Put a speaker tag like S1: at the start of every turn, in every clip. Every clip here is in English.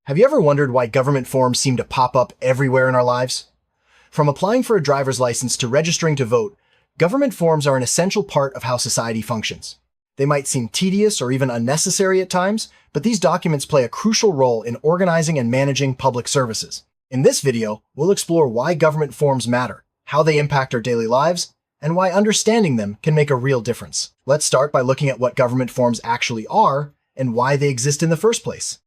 S1: Have you ever wondered why government forms seem to pop up everywhere in our lives? From applying for a driver's license to registering to vote, government forms are an essential part of how society functions. They might seem tedious or even unnecessary at times, but these documents play a crucial role in organizing and managing public services. In this video, we'll explore why government forms matter, how they impact our daily lives, and why understanding them can make a real difference. Let's start by looking at what government forms actually are and why they exist in the first place.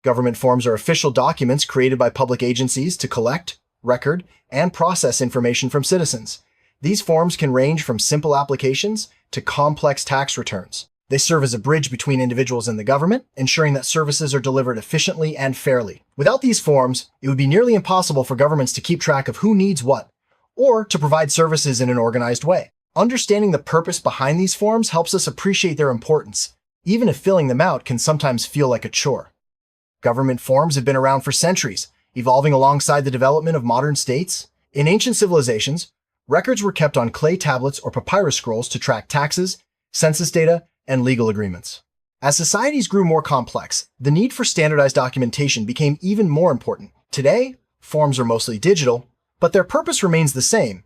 S1: Government forms are official documents created by public agencies to collect, record, and process information from citizens. These forms can range from simple applications to complex tax returns. They serve as a bridge between individuals and the government, ensuring that services are delivered efficiently and fairly. Without these forms, it would be nearly impossible for governments to keep track of who needs what, or to provide services in an organized way. Understanding the purpose behind these forms helps us appreciate their importance, even if filling them out can sometimes feel like a chore. Government forms have been around for centuries, evolving alongside the development of modern states. In ancient civilizations, records were kept on clay tablets or papyrus scrolls to track taxes, census data, and legal agreements. As societies grew more complex, the need for standardized documentation became even more important. Today, forms are mostly digital, but their purpose remains the same: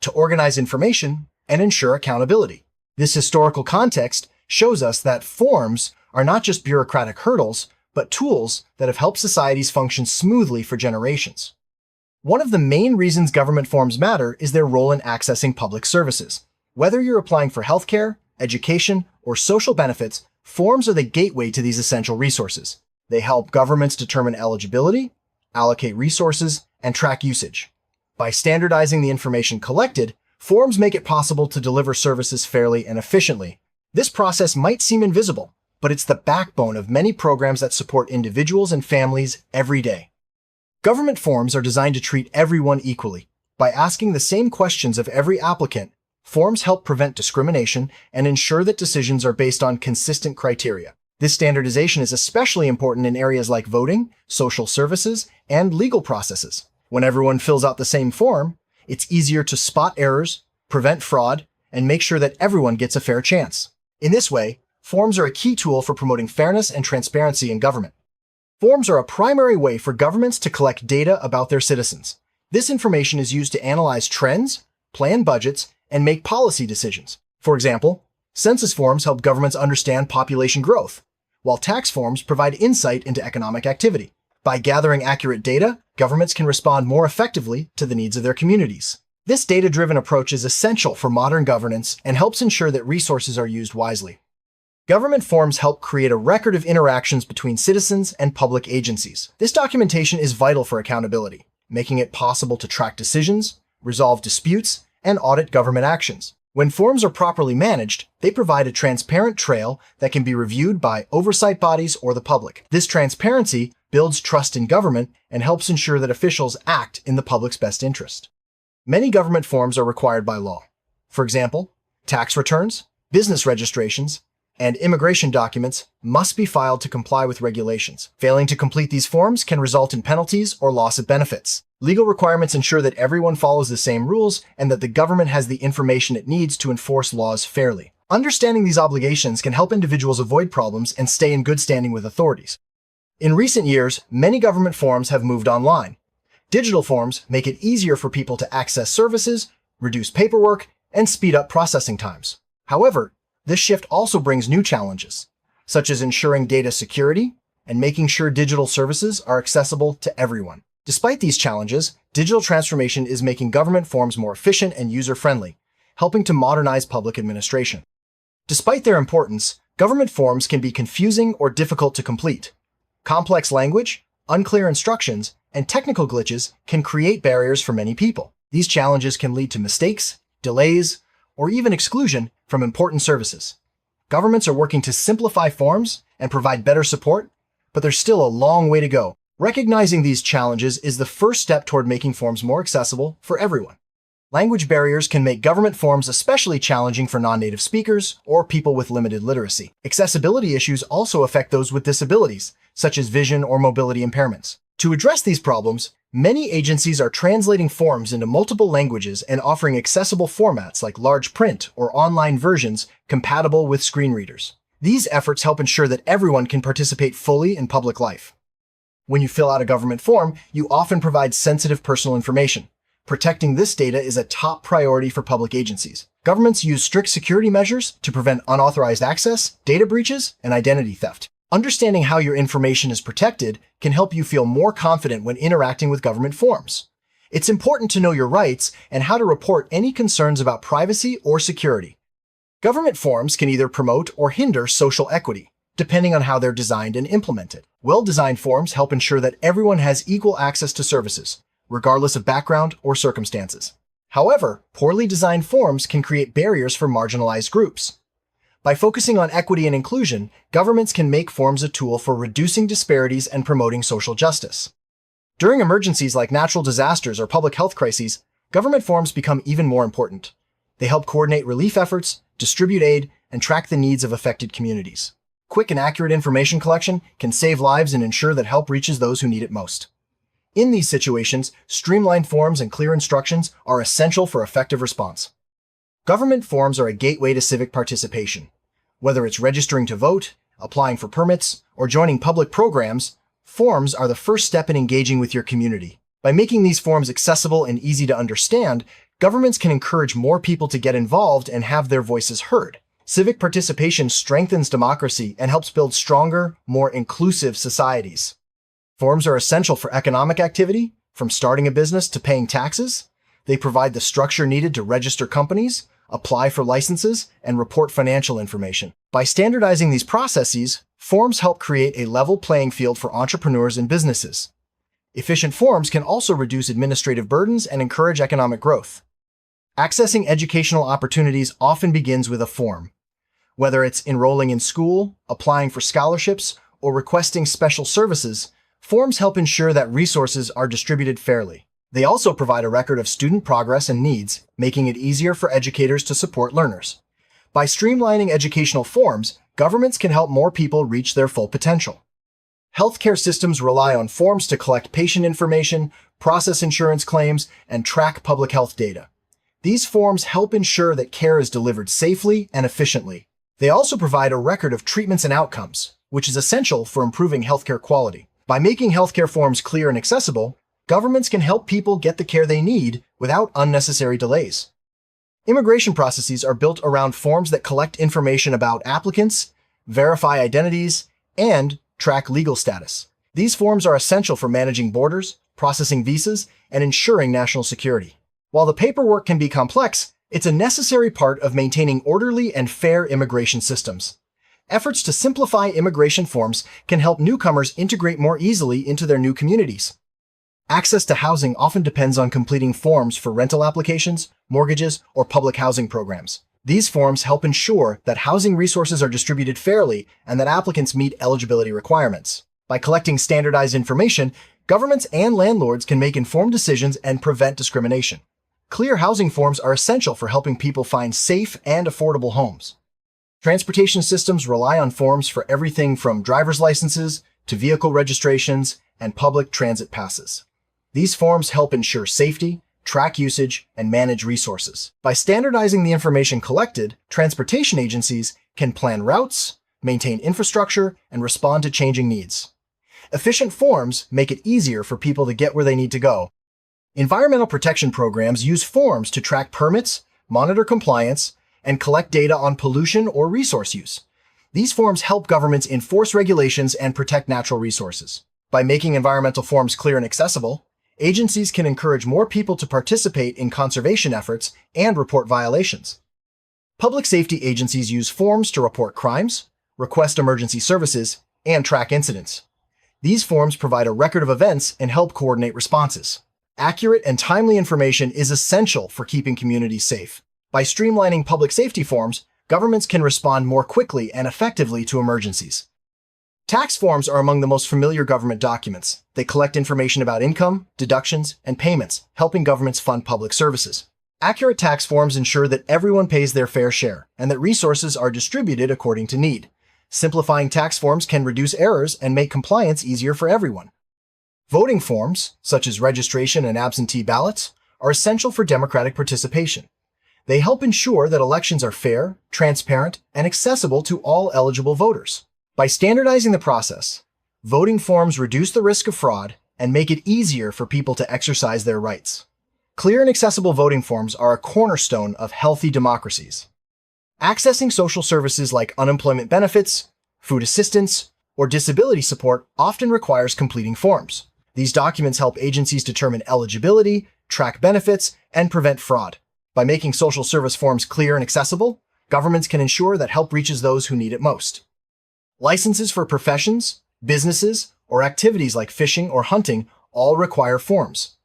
S1: to organize information and ensure accountability. This historical context shows us that forms are not just bureaucratic hurdles, but tools that have helped societies function smoothly for generations. One of the main reasons government forms matter is their role in accessing public services. Whether you're applying for healthcare, education, or social benefits, forms are the gateway to these essential resources. They help governments determine eligibility, allocate resources, and track usage. By standardizing the information collected, forms make it possible to deliver services fairly and efficiently. This process might seem invisible, but it's the backbone of many programs that support individuals and families every day. Government forms are designed to treat everyone equally. By asking the same questions of every applicant, forms help prevent discrimination and ensure that decisions are based on consistent criteria. This standardization is especially important in areas like voting, social services, and legal processes. When everyone fills out the same form, it's easier to spot errors, prevent fraud, and make sure that everyone gets a fair chance. In this way, forms are a key tool for promoting fairness and transparency in government. Forms are a primary way for governments to collect data about their citizens. This information is used to analyze trends, plan budgets, and make policy decisions. For example, census forms help governments understand population growth, while tax forms provide insight into economic activity. By gathering accurate data, governments can respond more effectively to the needs of their communities. This data-driven approach is essential for modern governance and helps ensure that resources are used wisely. Government forms help create a record of interactions between citizens and public agencies. This documentation is vital for accountability, making it possible to track decisions, resolve disputes, and audit government actions. When forms are properly managed, they provide a transparent trail that can be reviewed by oversight bodies or the public. This transparency builds trust in government and helps ensure that officials act in the public's best interest. Many government forms are required by law. For example, tax returns, business registrations, and immigration documents must be filed to comply with regulations. Failing to complete these forms can result in penalties or loss of benefits. Legal requirements ensure that everyone follows the same rules and that the government has the information it needs to enforce laws fairly. Understanding these obligations can help individuals avoid problems and stay in good standing with authorities. In recent years, many government forms have moved online. Digital forms make it easier for people to access services, reduce paperwork, and speed up processing times. However, this shift also brings new challenges, such as ensuring data security and making sure digital services are accessible to everyone. Despite these challenges, digital transformation is making government forms more efficient and user-friendly, helping to modernize public administration. Despite their importance, government forms can be confusing or difficult to complete. Complex language, unclear instructions, and technical glitches can create barriers for many people. These challenges can lead to mistakes, delays, or even exclusion from important services. Governments are working to simplify forms and provide better support, but there's still a long way to go. Recognizing these challenges is the first step toward making forms more accessible for everyone. Language barriers can make government forms especially challenging for non-native speakers or people with limited literacy. Accessibility issues also affect those with disabilities, such as vision or mobility impairments. To address these problems, many agencies are translating forms into multiple languages and offering accessible formats like large print or online versions compatible with screen readers. These efforts help ensure that everyone can participate fully in public life. When you fill out a government form, you often provide sensitive personal information. Protecting this data is a top priority for public agencies. Governments use strict security measures to prevent unauthorized access, data breaches, and identity theft. Understanding how your information is protected can help you feel more confident when interacting with government forms. It's important to know your rights and how to report any concerns about privacy or security. Government forms can either promote or hinder social equity, depending on how they're designed and implemented. Well-designed forms help ensure that everyone has equal access to services, regardless of background or circumstances. However, poorly designed forms can create barriers for marginalized groups. By focusing on equity and inclusion, governments can make forms a tool for reducing disparities and promoting social justice. During emergencies like natural disasters or public health crises, government forms become even more important. They help coordinate relief efforts, distribute aid, and track the needs of affected communities. Quick and accurate information collection can save lives and ensure that help reaches those who need it most. In these situations, streamlined forms and clear instructions are essential for effective response. Government forms are a gateway to civic participation. Whether it's registering to vote, applying for permits, or joining public programs, forms are the first step in engaging with your community. By making these forms accessible and easy to understand, governments can encourage more people to get involved and have their voices heard. Civic participation strengthens democracy and helps build stronger, more inclusive societies. Forms are essential for economic activity, from starting a business to paying taxes. They provide the structure needed to register companies, apply for licenses, and report financial information. By standardizing these processes, forms help create a level playing field for entrepreneurs and businesses. Efficient forms can also reduce administrative burdens and encourage economic growth. Accessing educational opportunities often begins with a form. Whether it's enrolling in school, applying for scholarships, or requesting special services, forms help ensure that resources are distributed fairly. They also provide a record of student progress and needs, making it easier for educators to support learners. By streamlining educational forms, governments can help more people reach their full potential. Healthcare systems rely on forms to collect patient information, process insurance claims, and track public health data. These forms help ensure that care is delivered safely and efficiently. They also provide a record of treatments and outcomes, which is essential for improving healthcare quality. By making healthcare forms clear and accessible, governments can help people get the care they need without unnecessary delays. Immigration processes are built around forms that collect information about applicants, verify identities, and track legal status. These forms are essential for managing borders, processing visas, and ensuring national security. While the paperwork can be complex, it's a necessary part of maintaining orderly and fair immigration systems. Efforts to simplify immigration forms can help newcomers integrate more easily into their new communities. Access to housing often depends on completing forms for rental applications, mortgages, or public housing programs. These forms help ensure that housing resources are distributed fairly and that applicants meet eligibility requirements. By collecting standardized information, governments and landlords can make informed decisions and prevent discrimination. Clear housing forms are essential for helping people find safe and affordable homes. Transportation systems rely on forms for everything from driver's licenses to vehicle registrations and public transit passes. These forms help ensure safety, track usage, and manage resources. By standardizing the information collected, transportation agencies can plan routes, maintain infrastructure, and respond to changing needs. Efficient forms make it easier for people to get where they need to go. Environmental protection programs use forms to track permits, monitor compliance, and collect data on pollution or resource use. These forms help governments enforce regulations and protect natural resources. By making environmental forms clear and accessible, agencies can encourage more people to participate in conservation efforts and report violations. Public safety agencies use forms to report crimes, request emergency services, and track incidents. These forms provide a record of events and help coordinate responses. Accurate and timely information is essential for keeping communities safe. By streamlining public safety forms, governments can respond more quickly and effectively to emergencies. Tax forms are among the most familiar government documents. They collect information about income, deductions, and payments, helping governments fund public services. Accurate tax forms ensure that everyone pays their fair share and that resources are distributed according to need. Simplifying tax forms can reduce errors and make compliance easier for everyone. Voting forms, such as registration and absentee ballots, are essential for democratic participation. They help ensure that elections are fair, transparent, and accessible to all eligible voters. By standardizing the process, Voting forms reduce the risk of fraud and make it easier for people to exercise their rights. Clear and accessible voting forms are a cornerstone of healthy democracies. Accessing social services like unemployment benefits, food assistance, or disability support often requires completing forms. These documents help agencies determine eligibility, track benefits, and prevent fraud. By making social service forms clear and accessible, governments can ensure that help reaches those who need it most. Licenses for professions, businesses, or activities like fishing or hunting all require forms.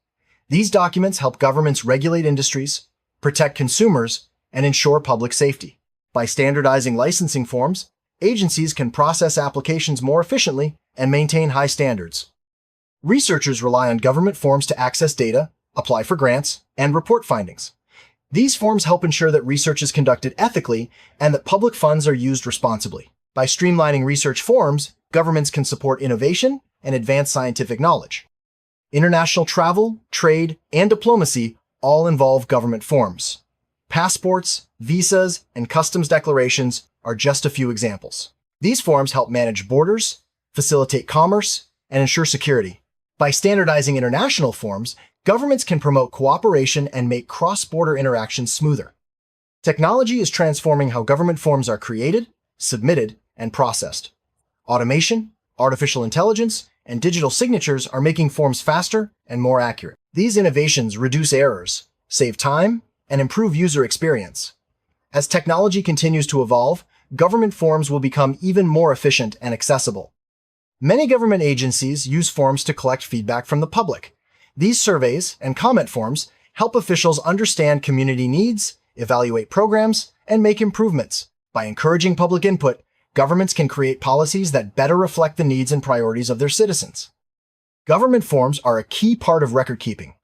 S1: These documents help governments regulate industries, protect consumers, and ensure public safety. By standardizing licensing forms, agencies can process applications more efficiently and maintain high standards. Researchers rely on government forms to access data, apply for grants, and report findings. These forms help ensure that research is conducted ethically and that public funds are used responsibly. By streamlining research forms, governments can support innovation and advance scientific knowledge. International travel, trade, and diplomacy all involve government forms. Passports, visas, and customs declarations are just a few examples. These forms help manage borders, facilitate commerce, and ensure security. By standardizing international forms, governments can promote cooperation and make cross-border interactions smoother. Technology is transforming how government forms are created, submitted, and processed. Automation, artificial intelligence, and digital signatures are making forms faster and more accurate. These innovations reduce errors, save time, and improve user experience. As technology continues to evolve, government forms will become even more efficient and accessible. Many government agencies use forms to collect feedback from the public. These surveys and comment forms help officials understand community needs, evaluate programs, and make improvements. By encouraging public input, governments can create policies that better reflect the needs and priorities of their citizens. Government forms are a key part of record keeping.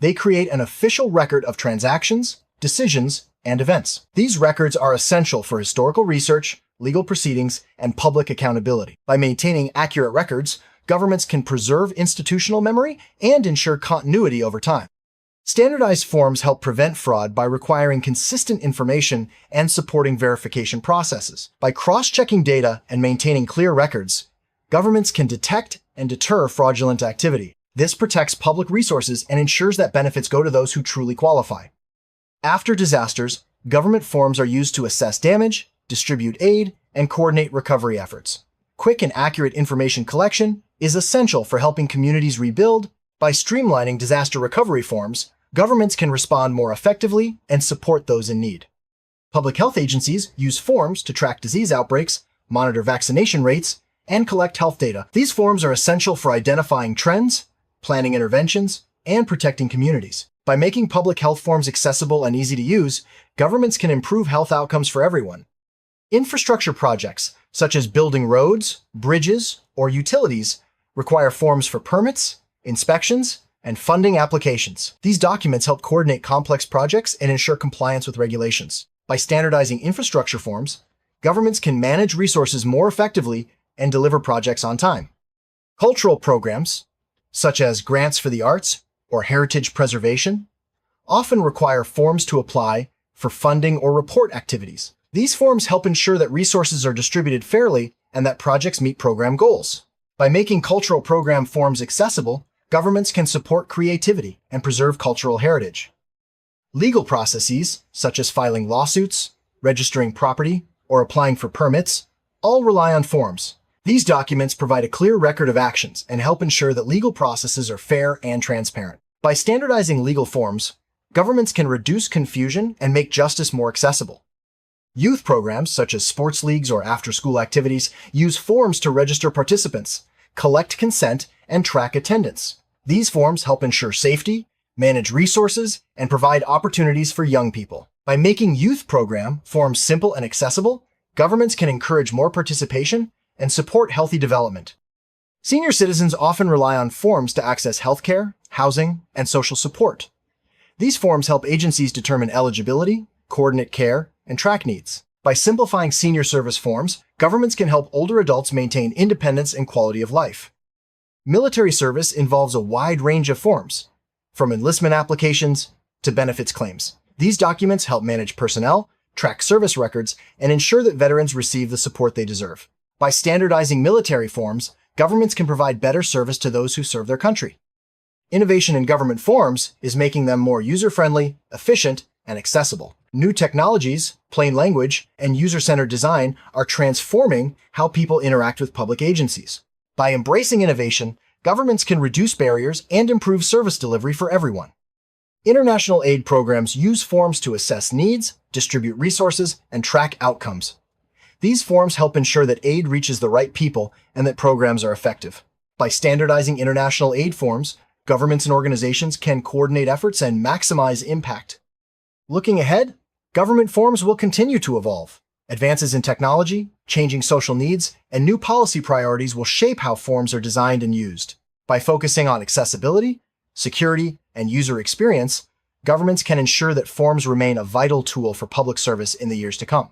S1: They create an official record of transactions, decisions, and events. These records are essential for historical research, legal proceedings, and public accountability. By maintaining accurate records, governments can preserve institutional memory and ensure continuity over time. Standardized forms help prevent fraud by requiring consistent information and supporting verification processes. By cross-checking data and maintaining clear records, governments can detect and deter fraudulent activity. This protects public resources and ensures that benefits go to those who truly qualify. After disasters, government forms are used to assess damage, distribute aid, and coordinate recovery efforts. Quick and accurate information collection is essential for helping communities rebuild. By streamlining disaster recovery forms, governments can respond more effectively and support those in need. Public health agencies use forms to track disease outbreaks, monitor vaccination rates, and collect health data. These forms are essential for identifying trends, planning interventions, and protecting communities. By making public health forms accessible and easy to use, governments can improve health outcomes for everyone. Infrastructure projects, such as building roads, bridges, or utilities, require forms for permits, inspections, and funding applications. These documents help coordinate complex projects and ensure compliance with regulations. By standardizing infrastructure forms, governments can manage resources more effectively and deliver projects on time. Cultural programs, such as grants for the arts or heritage preservation, often require forms to apply for funding or report activities. These forms help ensure that resources are distributed fairly and that projects meet program goals. By making cultural program forms accessible, governments can support creativity and preserve cultural heritage. Legal processes, such as filing lawsuits, registering property, or applying for permits, all rely on forms. These documents provide a clear record of actions and help ensure that legal processes are fair and transparent. By standardizing legal forms, governments can reduce confusion and make justice more accessible. Youth programs, such as sports leagues or after-school activities, use forms to register participants, collect consent, and track attendance. These forms help ensure safety, manage resources, and provide opportunities for young people. By making youth program forms simple and accessible, governments can encourage more participation and support healthy development. Senior citizens often rely on forms to access healthcare, housing, and social support. These forms help agencies determine eligibility, coordinate care, and track needs. By simplifying senior service forms, governments can help older adults maintain independence and quality of life. Military service involves a wide range of forms, from enlistment applications to benefits claims. These documents help manage personnel, track service records, and ensure that veterans receive the support they deserve. By standardizing military forms, governments can provide better service to those who serve their country. Innovation in government forms is making them more user-friendly, efficient, and accessible. New technologies, plain language, and user-centered design are transforming how people interact with public agencies. By embracing innovation, governments can reduce barriers and improve service delivery for everyone. International aid programs use forms to assess needs, distribute resources, and track outcomes. These forms help ensure that aid reaches the right people and that programs are effective. By standardizing international aid forms, governments and organizations can coordinate efforts and maximize impact. Looking ahead, government forms will continue to evolve. Advances in technology, changing social needs, and new policy priorities will shape how forms are designed and used. By focusing on accessibility, security, and user experience, governments can ensure that forms remain a vital tool for public service in the years to come.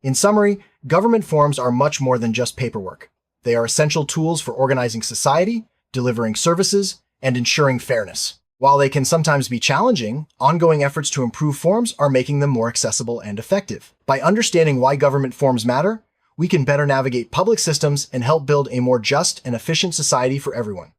S1: In summary, government forms are much more than just paperwork. They are essential tools for organizing society, delivering services, and ensuring fairness. While they can sometimes be challenging, ongoing efforts to improve forms are making them more accessible and effective. By understanding why government forms matter, we can better navigate public systems and help build a more just and efficient society for everyone.